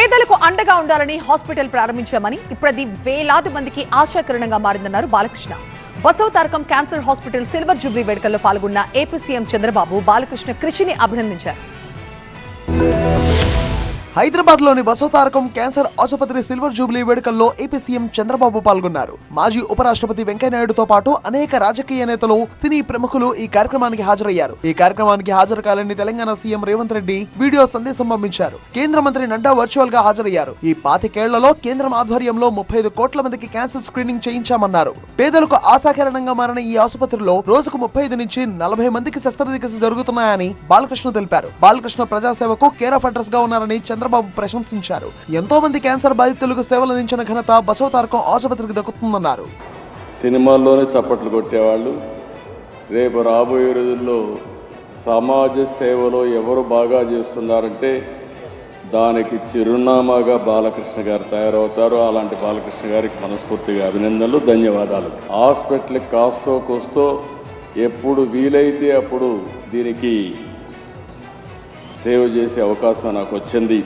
పేదలకు అండగా ఉండాలని హాస్పిటల్ ప్రారంభించామని ఇప్పుడది వేలాది మందికి ఆశాకిరణంగా మారిందన్నారు Balakrishna. Basava Tarakam cancer hospital silver jubilee వేడుకల్లో పాల్గొన్న ఏపీ సీఎం చంద్రబాబు బాలకృష్ణ కృషిని అభినందించారు. హైదరాబాద్ లోని బసవ తారకం క్యాన్సర్ ఆసుపత్రి సిల్వర్ జూబ్లీ వేడుకల్లో ఏపీ సీఎం చంద్రబాబు పాల్గొన్నారు. మాజీ ఉపరాష్ట్రపతి వెంకయ్యనాయుడుతో పాటు అనేక రాజకీయ నేతలు, సినీ ప్రముఖులు ఈ కార్యక్రమానికి హాజరయ్యారు. ఈ కార్యక్రమానికి హాజరు కాలని తెలంగాణ సీఎం రేవంత్ రెడ్డి వీడియో సందేశం పంపించారు. కేంద్ర మంత్రి నడ్డా వర్చువల్ గా హాజరయ్యారు. ఈ 25 ఏళ్లలో కేంద్రం ఆధ్వర్యంలో 35 కోట్ల మందికి క్యాన్సర్ స్క్రీనింగ్ చేయించామన్నారు. పేదలకు ఆశాకిరణంగా మారిన ఈ ఆసుపత్రిలో రోజుకు 35 నుంచి 40 మందికి శస్త్రచికిత్స జరుగుతున్నాయని బాలకృష్ణ తెలిపారు. బాలకృష్ణ ప్రజాసేవకు కేర్ ఆఫ్ అడ్రస్ గా ఉన్నారని చంద్రబాబు ప్రశంసించారు. ఎంతో మంది క్యాన్సర్ బాధితులకు సేవలు అందించిన ఘనత బసవ తారకం ఆసుపత్రికి దక్కుతుందన్నారు. సినిమాల్లోనే చప్పట్లు కొట్టేవాళ్ళు రేపు రాబోయే రోజుల్లో సమాజ సేవలో ఎవరు బాగా చేస్తున్నారంటే దానికి చిరునామాగా బాలకృష్ణ గారు తయారవుతారు. అలాంటి బాలకృష్ణ గారికి మనస్ఫూర్తిగా అభినందనలు, ధన్యవాదాలు. హాస్పిటల్కి కాస్తో కూస్తో ఎప్పుడు వీలైతే అప్పుడు దీనికి సేవ చేసే అవకాశం నాకు వచ్చింది.